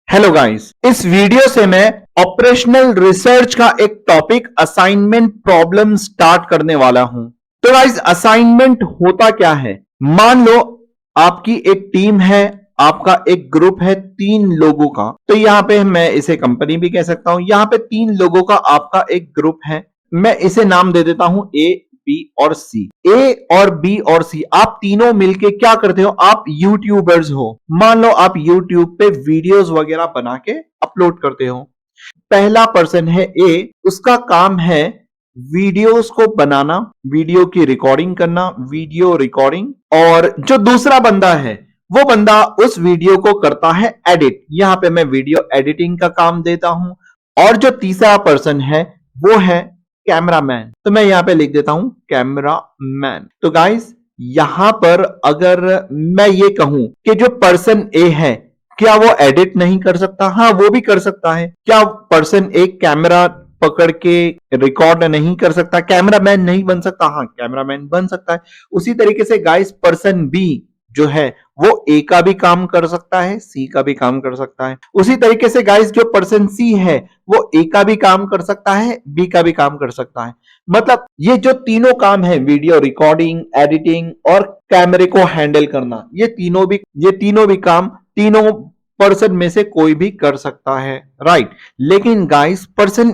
Hello guys, इस video से मैं ऑपरेशनल रिसर्च का एक टॉपिक असाइनमेंट प्रॉब्लम स्टार्ट करने वाला हूं। तो गाइस, असाइनमेंट होता क्या है? मान लो आपकी एक टीम है, आपका एक ग्रुप है 3 लोगों का। तो यहां पे मैं इसे कंपनी भी कह सकता हूं। यहां पे 3 लोगों का आपका एक ग्रुप है। मैं इसे नाम दे देता हूं ए, बी और सी। ए और बी और सी, आप तीनों मिलके क्या करते हो? आप यूट्यूबर्स हो। मान लो आप यूट्यूब पे वीडियोस वगैरह बना के अपलोड करते हो। पहला पर्सन है ए, उसका काम है वीडियोस को बनाना, वीडियो की रिकॉर्डिंग करना, वीडियो रिकॉर्डिंग। और जो दूसरा बंदा है, वो बंदा उस वीडियो को करता है एडिट। यहां पे मैं वीडियो एडिटिंग का काम देता हूं। और जो तीसरा पर्सन है, वो है कैमरामैन। तो मैं यहां पे लिख देता हूं कैमरामैन। तो गाइस, यहां पर अगर मैं ये कहूं कि जो पर्सन ए है, क्या वो एडिट नहीं कर सकता? हाँ, वो भी कर सकता है। क्या पर्सन एक कैमरा पकड़ के रिकॉर्ड नहीं कर सकता? कैमरामैन नहीं बन सकता? हाँ, कैमरामैन बन सकता है। उसी तरीके से गाइस, पर्सन बी जो है वो ए का भी काम कर सकता है, सी का भी काम कर सकता है। उसी तरीके से गाइस, जो पर्सन सी है वो ए का भी काम कर सकता है, बी का भी काम कर सकता है। मतलब ये जो तीनों काम है, वीडियो रिकॉर्डिंग, एडिटिंग और कैमरे को हैंडल करना, ये तीनों भी काम तीनों पर्सन में से कोई भी कर सकता है, राइट। लेकिन गाइस, पर्सन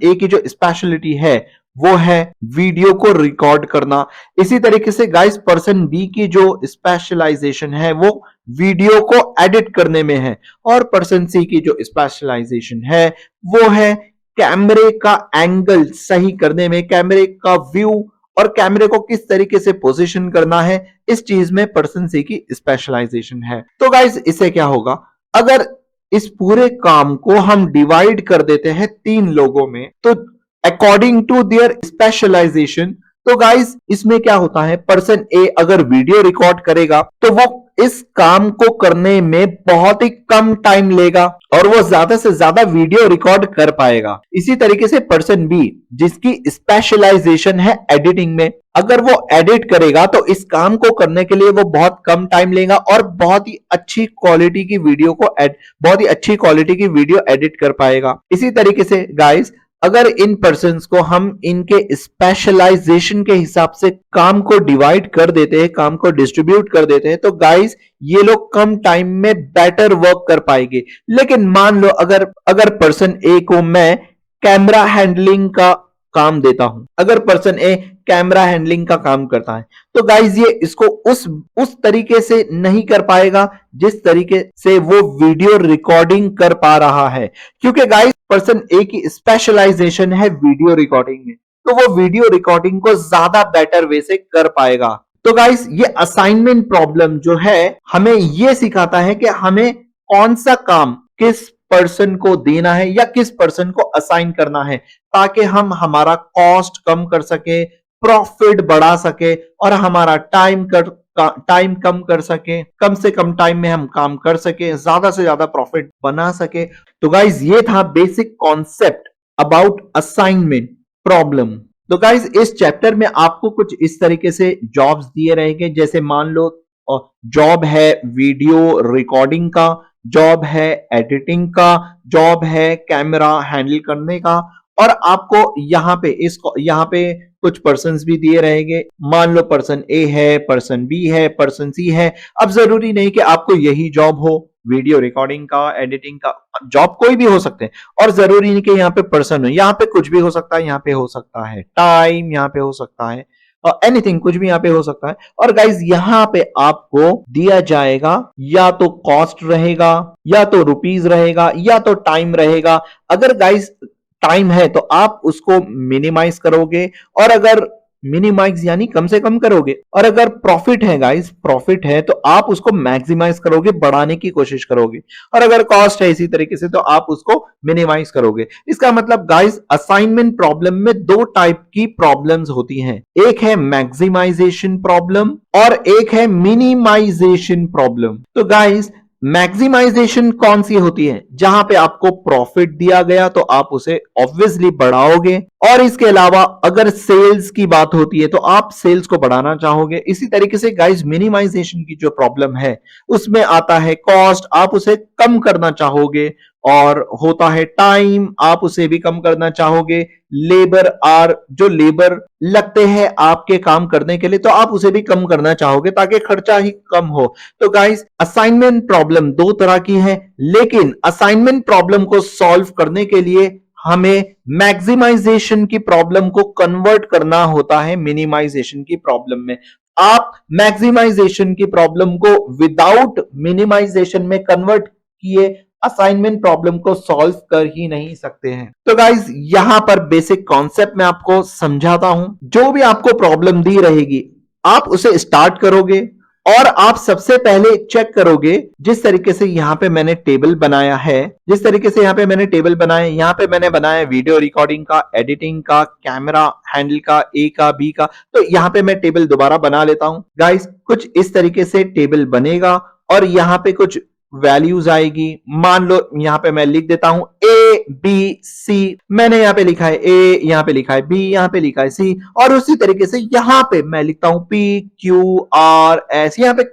ए की जो स्पेशलिटी है वो है वीडियो को रिकॉर्ड करना। इसी तरीके से गाइस, पर्सन बी की जो स्पेशलाइजेशन है वो वीडियो को एडिट करने में है। और पर्सन सी की जो स्पेशलाइजेशन है वो है कैमरे का एंगल सही करने में, कैमरे का व्यू और कैमरे को किस तरीके से पोजीशन करना है, इस चीज में पर्सन सी की स्पेशलाइजेशन है। तो गाइस, इससे क्या होगा? अगर इस पूरे काम को हम डिवाइड कर देते हैं 3 लोगों में, तो अकॉर्डिंग टू देयर स्पेशलाइजेशन, तो गाइस इसमें क्या होता है? पर्सन ए अगर वीडियो रिकॉर्ड करेगा तो वो इस काम को करने में बहुत ही कम टाइम लेगा और वो ज्यादा से ज्यादा वीडियो रिकॉर्ड कर पाएगा। इसी तरीके से पर्सन बी, जिसकी स्पेशलाइजेशन है एडिटिंग में, अगर वो एडिट करेगा तो इस काम को करने के लिए वो बहुत कम टाइम लेगा और बहुत ही अच्छी क्वालिटी की वीडियो एडिट कर पाएगा। इसी तरीके से गाइस, अगर इन पर्सन्स को हम इनके स्पेशलाइजेशन के हिसाब से काम को डिवाइड कर देते हैं, काम को डिस्ट्रीब्यूट कर देते हैं, तो गाइस ये लोग कम टाइम में बेटर वर्क कर पाएंगे। लेकिन मान लो अगर पर्सन ए को मैं कैमरा हैंडलिंग का काम देता हूं, अगर पर्सन ए कैमरा हैंडलिंग का काम करता है, तो गाइस ये इसको उस तरीके से नहीं कर पाएगा जिस तरीके से वो वीडियो रिकॉर्डिंग कर पा रहा है। क्योंकि गाइस, पर्सन ए की स्पेशलाइजेशन है वीडियो रिकॉर्डिंग में, तो वो वीडियो रिकॉर्डिंग को ज्यादा बेटर वे से कर पाएगा। तो गाइस, ये असाइनमेंट प्रॉब्लम जो है हमें ये सिखाता है कि हमें कौन सा काम किस पर्सन को देना है या किस पर्सन को असाइन करना है, ताकि हम हमारा कॉस्ट कम कर सके, प्रॉफिट बढ़ा सके और हमारा टाइम कम कर सके, कम से कम टाइम में हम काम कर सके, ज्यादा से ज्यादा प्रॉफिट बना सके। तो गाइज, ये था basic concept about assignment problem. तो गाइज, इस चैप्टर में आपको कुछ इस तरीके से जॉब्स दिए रहेंगे, जैसे मान लो जॉब है वीडियो रिकॉर्डिंग का, जॉब है एडिटिंग का, जॉब है कैमरा हैंडल करने का। और आपको यहाँ पे कुछ पर्सन्स भी दिए रहेंगे। मान लो पर्सन ए है, पर्सन बी है, पर्सन सी है। अब जरूरी नहीं कि आपको यही जॉब हो, वीडियो रिकॉर्डिंग का, एडिटिंग का। जॉब कोई भी हो सकते हैं और जरूरी नहीं कि यहाँ पे पर्सन हो, यहाँ पे कुछ भी हो सकता है। यहाँ पे हो सकता है टाइम, यहाँ पे हो सकता है एनीथिंग, कुछ भी यहाँ पे हो सकता है। और गाइज, यहाँ पे आपको दिया जाएगा या तो कॉस्ट रहेगा, या तो रुपीज रहेगा, या तो टाइम रहेगा। अगर गाइज टाइम है तो आप उसको मिनिमाइज करोगे, और अगर मिनिमाइज यानी कम से कम करोगे, और अगर प्रॉफिट है गाइस, प्रॉफिट है तो आप उसको मैक्सिमाइज करोगे, बढ़ाने की कोशिश करोगे। और अगर कॉस्ट है इसी तरीके से, तो आप उसको मिनिमाइज करोगे। इसका मतलब गाइस, असाइनमेंट प्रॉब्लम में 2 टाइप की प्रॉब्लम्स होती हैं। एक है मैक्सिमाइजेशन प्रॉब्लम और एक है मिनिमाइजेशन प्रॉब्लम। तो गाइस, मैक्सिमाइजेशन कौन सी होती है? जहां पे आपको प्रॉफिट दिया गया तो आप उसे ऑब्वियसली बढ़ाओगे, और इसके अलावा अगर सेल्स की बात होती है तो आप सेल्स को बढ़ाना चाहोगे। इसी तरीके से गाइस मिनिमाइजेशन की जो प्रॉब्लम है उसमें आता है कॉस्ट, आप उसे कम करना चाहोगे, और होता है टाइम, आप उसे भी कम करना चाहोगे। लेबर आर, जो लेबर लगते हैं आपके काम करने के लिए, तो आप उसे भी कम करना चाहोगे ताकि खर्चा ही कम हो। तो गाइस असाइनमेंट प्रॉब्लम दो तरह की है, लेकिन असाइनमेंट प्रॉब्लम को सॉल्व करने के लिए हमें मैक्सिमाइजेशन की प्रॉब्लम को कन्वर्ट करना होता है मिनिमाइजेशन की प्रॉब्लम में। आप मैक्सिमाइजेशन की प्रॉब्लम को विदाउट मिनिमाइजेशन में कन्वर्ट किए असाइनमेंट प्रॉब्लम को सॉल्व कर ही नहीं सकते हैं। तो गाइज यहां पर बेसिक कॉन्सेप्ट मैं आपको समझाता हूं। जो भी आपको प्रॉब्लम दी रहेगी आप उसे स्टार्ट करोगे, और आप सबसे पहले चेक करोगे, जिस तरीके से यहां पे मैंने टेबल बनाया है, जिस तरीके से यहां पे मैंने टेबल बनाया, यहां पे मैंने बनाया वीडियो रिकॉर्डिंग का, एडिटिंग का, कैमरा हैंडल का, ए का, बी का। तो यहां पे मैं टेबल दोबारा बना लेता हूं। गाइस कुछ इस तरीके से टेबल बनेगा, और यहां पे कुछ वैल्यूज आएगी। मान लो यहां पे मैं लिख देता हूं ए बी सी, मैंने यहां पे लिखा है ए, यहां पे लिखा है बी, यहां पे लिखा है सी, और उसी तरीके से यहां पे मैं लिखता हूं पी क्यू आर एस, यहां पे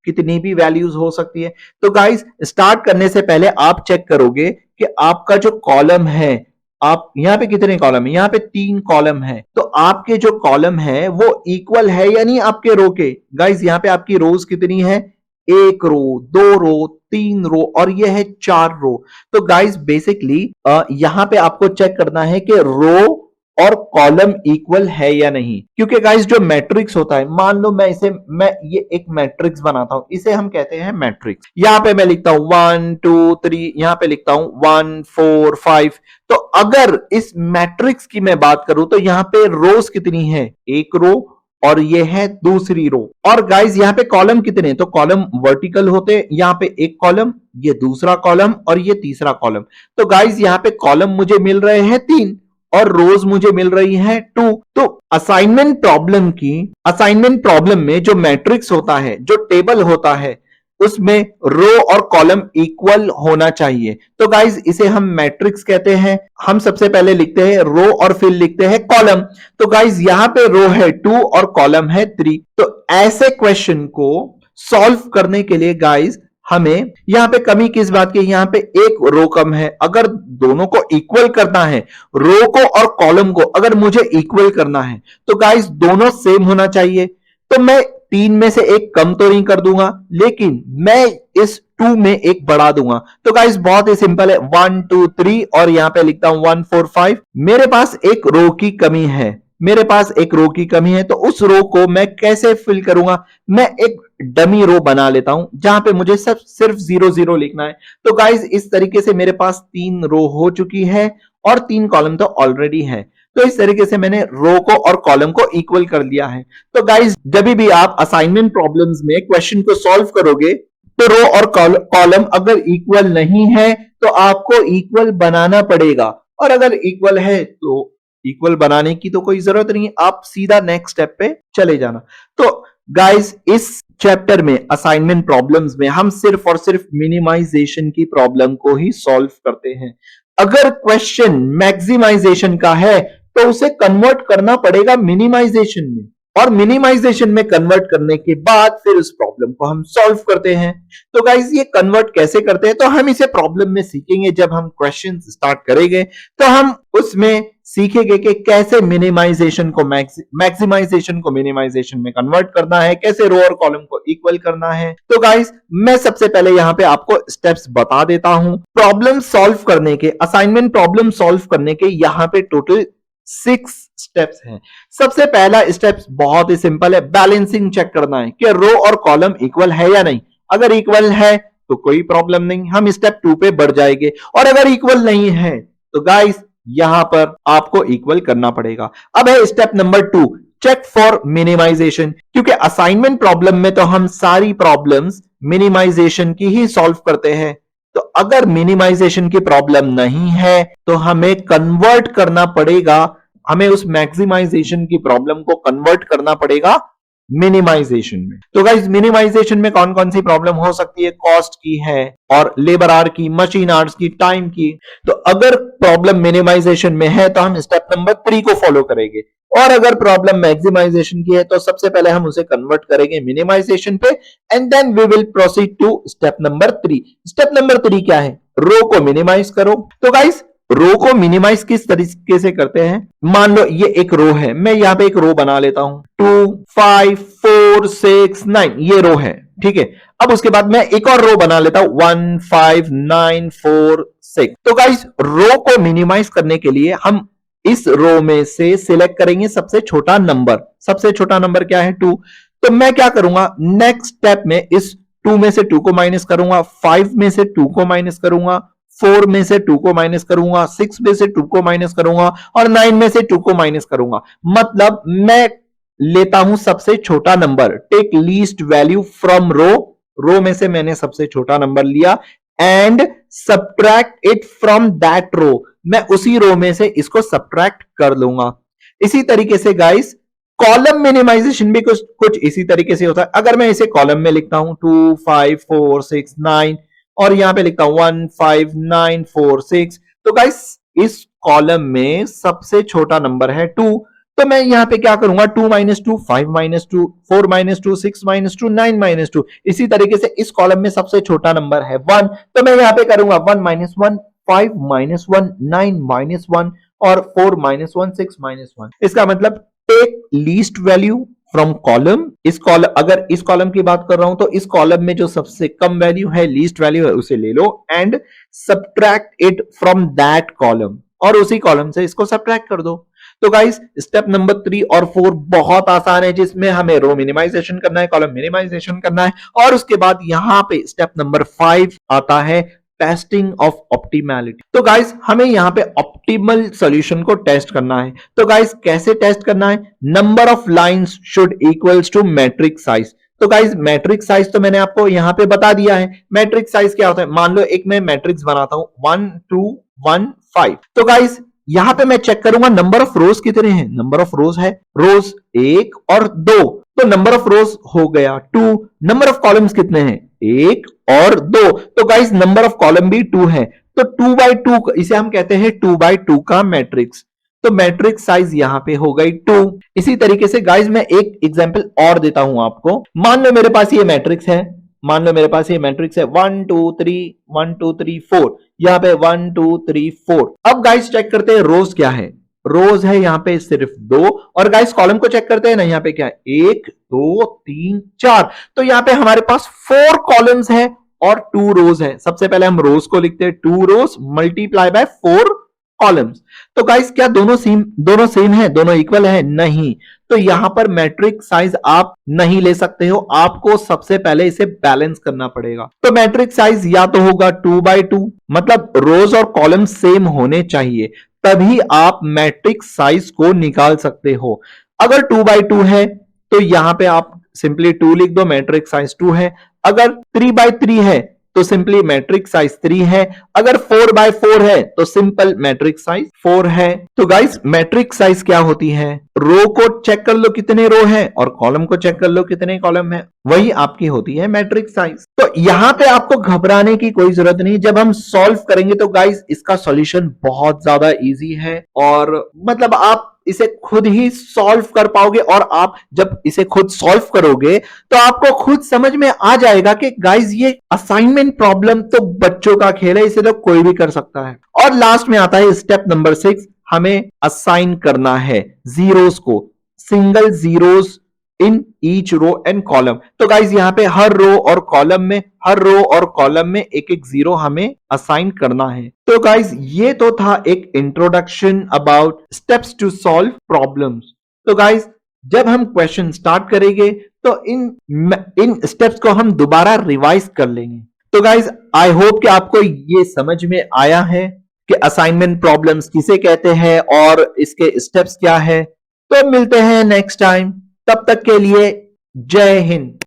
कितनी भी वैल्यूज हो सकती है। तो गाइस स्टार्ट करने से पहले आप चेक करोगे कि आपका जो कॉलम है, आप यहां पे कितने कॉलम है, यहां पे 3 कॉलम है, तो आपके जो कॉलम है वो इक्वल है यानी आपके रो के। गाइस यहां पे आपकी रोज कितनी है, 1 रो, 2 रो, 3 रो, और ये है 4 रो। तो गाइस बेसिकली यहां पे आपको चेक करना है कि रो और कॉलम इक्वल है या नहीं, क्योंकि गाइस जो मैट्रिक्स होता है, मान लो मैं ये एक मैट्रिक्स बनाता हूं, इसे हम कहते हैं मैट्रिक्स। यहां पे मैं लिखता हूं 1 2 3, यहां पे लिखता हूं 1 4 5। तो अगर इस मैट्रिक्स की मैं बात करूं तो यहां पे रोज कितनी है, 1 रो, और ये है दूसरी रो। और गाइस यहां पे कॉलम कितने, तो कॉलम वर्टिकल होते, यहां पे एक कॉलम, ये दूसरा कॉलम, और ये तीसरा कॉलम। तो गाइस यहां पे कॉलम मुझे मिल रहे हैं 3, और रोज मुझे मिल रही है 2। तो असाइनमेंट प्रॉब्लम में जो मैट्रिक्स होता है, जो टेबल होता है, उसमें रो और कॉलम इक्वल होना चाहिए। तो गाइज इसे हम मैट्रिक्स कहते हैं। हम सबसे पहले लिखते हैं रो और फिर लिखते हैं कॉलम। तो गाइज यहां पे रो है 2 और कॉलम है 3। तो ऐसे क्वेश्चन को सॉल्व करने के लिए गाइज हमें यहां पे कमी किस बात की, यहां पे एक रो कम है। अगर दोनों को इक्वल करना है, रो को और कॉलम को अगर मुझे इक्वल करना है, तो गाइज दोनों सेम होना चाहिए। तो मैं 3 में से एक कम तो नहीं कर दूंगा, लेकिन मैं इस 2 में एक बढ़ा दूंगा। तो गाइस बहुत ही सिंपल है, 1 2 3, और यहां पे लिखता हूं 1 4 5। मेरे पास एक रो की कमी है, मेरे पास एक रो की कमी है, तो उस रो को मैं कैसे फिल करूंगा, मैं एक डमी रो बना लेता हूं जहां पे मुझे सिर्फ 0 0 लिखना है। तो गाइस इस तरीके से मेरे पास 3 रो हो चुकी है, और 3 कॉलम तो ऑलरेडी है। तो इस तरीके से मैंने रो को और कॉलम को इक्वल कर दिया है। तो गाइस जब भी आप असाइनमेंट प्रॉब्लम्स में क्वेश्चन को सॉल्व करोगे, तो रो और कॉलम अगर इक्वल नहीं है तो आपको इक्वल बनाना पड़ेगा, और अगर इक्वल है तो इक्वल बनाने की तो कोई जरूरत नहीं है, आप सीधा नेक्स्ट स्टेप पे चले जाना। तो गाइस इस चैप्टर में असाइनमेंट प्रॉब्लम्स में हम सिर्फ और सिर्फ मिनिमाइजेशन की प्रॉब्लम को ही सॉल्व करते हैं। अगर क्वेश्चन मैक्सिमाइजेशन का है तो उसे कन्वर्ट करना पड़ेगा मिनिमाइजेशन में, और मिनिमाइजेशन में कन्वर्ट करने के बाद फिर उस प्रॉब्लम को हम सॉल्व करते हैं। तो गाइस ये कन्वर्ट कैसे करते हैं, तो हम इसे प्रॉब्लम में सीखेंगे। जब हम क्वेश्चन स्टार्ट करेंगे तो हम उसमें सीखेंगे कि कैसे मिनिमाइजेशन को मैक्सिमाइजेशन को मिनिमाइजेशन में कन्वर्ट करना है, कैसे रो और कॉलम को इक्वल करना है। तो गाइस मैं सबसे पहले यहां पे आपको स्टेप्स बता देता हूं। प्रॉब्लम सॉल्व करने के, असाइनमेंट प्रॉब्लम सॉल्व करने के यहां पे टोटल 6 स्टेप्स हैं। सबसे पहला स्टेप बहुत ही सिंपल है, बैलेंसिंग चेक करना है कि रो और कॉलम इक्वल है या नहीं। अगर इक्वल है तो कोई प्रॉब्लम नहीं, हम स्टेप 2 पे बढ़ जाएंगे, और अगर इक्वल नहीं है तो गाइस यहां पर आपको इक्वल करना पड़ेगा। अब है step number 2, check for minimization, क्योंकि असाइनमेंट प्रॉब्लम में तो हम सारी प्रॉब्लम्स मिनिमाइजेशन की ही सॉल्व करते हैं। तो अगर मिनिमाइजेशन की प्रॉब्लम नहीं है तो हमें कन्वर्ट करना पड़ेगा, हमें उस मैक्सिमाइजेशन की प्रॉब्लम को कन्वर्ट करना पड़ेगा मिनिमाइजेशन में। तो गाइस मिनिमाइजेशन में कौन कौन सी प्रॉब्लम हो सकती है? कॉस्ट की है और लेबर आवर की, मशीन आवर्स की, टाइम की। तो अगर प्रॉब्लम मिनिमाइजेशन में है तो हम स्टेप नंबर 3 को फॉलो करेंगे, और अगर प्रॉब्लम मैक्सिमाइजेशन की है तो सबसे पहले हम उसे कन्वर्ट करेंगे मिनिमाइजेशन पे, and then we will proceed to step number 3। Step number 3 क्या है? रो को मिनिमाइज करो। तो गाइस रो को मिनिमाइज किस तरीके से करते हैं? मान लो ये एक रो है, मैं यहां पे एक रो बना लेता हूं, 2 5 4 6 9, ये रो है, ठीक है। अब उसके बाद मैं एक और रो बना लेता हूं, 1 5 9 4 6। तो गाइस रो को मिनिमाइज करने के लिए हम इस रो में से सिलेक्ट करेंगे सबसे छोटा नंबर। सबसे छोटा नंबर क्या है? 2। तो मैं क्या करूंगा, नेक्स्ट स्टेप में इस 2 में से 2 को माइनस करूंगा, 5 में से 2 को माइनस करूंगा, 4 में से 2 को माइनस करूंगा, 6 में से 2 को माइनस करूंगा और 9 में से 2 को माइनस करूंगा। मतलब मैं लेता हूं सबसे छोटा number, take least value from row. Row में से मैंने सबसे छोटा नंबर लिया and subtract it from that row. मैं उसी रो में से इसको सब्ट्रैक्ट कर लूंगा। इसी तरीके से गाइस कॉलम मिनिमाइजेशन भी कुछ इसी तरीके से होता है। अगर मैं इसे कॉलम में लिखता हूं 2 5 4 6 9 और यहां पे लिखता हूं 1 5 9 4 6, तो गाइस इस कॉलम में सबसे छोटा नंबर है 2। तो मैं यहां पे क्या करूंगा, 2 - 2 5 - 2 4 - 2 6 - 2 9 - 2। इसी तरीके से इस कॉलम में सबसे छोटा नंबर है 1, तो मैं यहां पे करूंगा 1 - 1 5 - 1 9 - 1 और 4 - 1 6 - 1। इसका मतलब take least value from column. इस कॉलम, अगर इस कॉलम की बात कर रहा हूं तो इस कॉलम में जो सबसे कम वैल्यू है, लीस्ट वैल्यू है, उसे ले लो and subtract it from that column, और उसी कॉलम से इसको सब्ट्रैक्ट कर दो। तो गाइस स्टेप नंबर 3 और 4 बहुत आसान है, जिसमें हमें रो मिनिमाइजेशन करना है, कॉलम मिनिमाइजेशन करना है, और उसके बाद यहां पे स्टेप नंबर 5 आता है टेस्टिंग ऑफ ऑप्टिमैलिटी। तो गाइस हमें यहां पे ऑप्टिमल सॉल्यूशन को टेस्ट करना है। तो गाइस कैसे टेस्ट करना है? Number of lines should equals to matrix size. तो गाइस मैट्रिक्स साइज तो मैंने आपको यहां पे बता दिया है। मैट्रिक्स साइज क्या होता है? मान लो एक मैं मैट्रिक्स बनाता हूं 1 2 1 5। तो गाइस यहां पे मैं चेक करूंगा नंबर ऑफ रोज कितने हैं। नंबर ऑफ रोज है रोज 1 और 2, तो नंबर ऑफ रोज हो गया 2। नंबर ऑफ कॉलम्स कितने हैं? 1 और 2, तो गाइस नंबर ऑफ कॉलम भी 2 है। तो 2 बाई 2, इसे हम कहते हैं 2 बाई 2 का मैट्रिक्स। तो मैट्रिक्स साइज यहां पे हो गई 2। इसी तरीके से गाइस मैं एक एग्जांपल और देता हूं आपको। मान लो मेरे पास ये मैट्रिक्स है, मान लो मेरे पास ये मैट्रिक्स है 1 2 3 1 2 3 4, यहां पे 1 2 3 4। अब गाइस चेक करते हैं रोज क्या है। रोज है यहां पे सिर्फ 2, और गाइस कॉलम को चेक करते हैं ना, यहां पे क्या है 1 2 3 4। तो यहां पे हमारे पास 4 कॉलम्स है और 2 रोज है। सबसे पहले हम रोज को लिखते हैं 2 रोज मल्टीप्लाई बाय 4 कॉलम्स। तो गाइस क्या दोनों सेम है, दोनों इक्वल है? नहीं। तो यहां पर मैट्रिक्स साइज आप नहीं ले सकते हो, आपको सबसे पहले इसे बैलेंस करना पड़ेगा। तो मैट्रिक्स साइज या तो होगा 2 बाई 2, मतलब रोज और कॉलम सेम होने चाहिए, तभी आप मैट्रिक्स साइज को निकाल सकते हो। अगर 2 बाई 2 है तो यहां पे आप सिंपली 2 लिख दो, मैट्रिक्स साइज 2 है। अगर 3 बाई 3 है तो सिंपली मैट्रिक्स साइज 3 है। अगर 4 बाय 4 है तो सिंपल मैट्रिक्स साइज 4 है। तो गाइस मैट्रिक्स साइज क्या होती है? रो को चेक कर लो कितने रो है और कॉलम को चेक कर लो कितने कॉलम है, वही आपकी होती है मैट्रिक्स साइज। तो यहां पे आपको घबराने की कोई जरूरत नहीं। जब हम सॉल्व करेंगे तो गाइस इसका सॉल्यूशन बहुत ज्यादा इजी है, और मतलब आप इसे खुद ही सॉल्व कर पाओगे, और आप जब इसे खुद सॉल्व करोगे तो आपको खुद समझ में आ जाएगा कि गाइस ये असाइनमेंट प्रॉब्लम तो बच्चों का खेल है, इसे तो कोई भी कर सकता है। और लास्ट में आता है स्टेप नंबर 6, हमें असाइन करना है जीरोस को, single zeros in each row and column. तो गाइस यहां पे हर रो और कॉलम में एक एक जीरो हमें असाइन करना है। तो गाइस ये तो था एक introduction about steps to solve problems. तो गाइस जब हम क्वेश्चन स्टार्ट करेंगे तो इन स्टेप्स को हम दोबारा रिवाइज कर लेंगे। तो गाइस आई होप कि आपको ये समझ में आया है कि असाइनमेंट प्रॉब्लम्स किसे कहते हैं और इसके स्टेप्स क्या है। तो मिलते हैं नेक्स्ट टाइम, तब तक के लिए जय हिंद।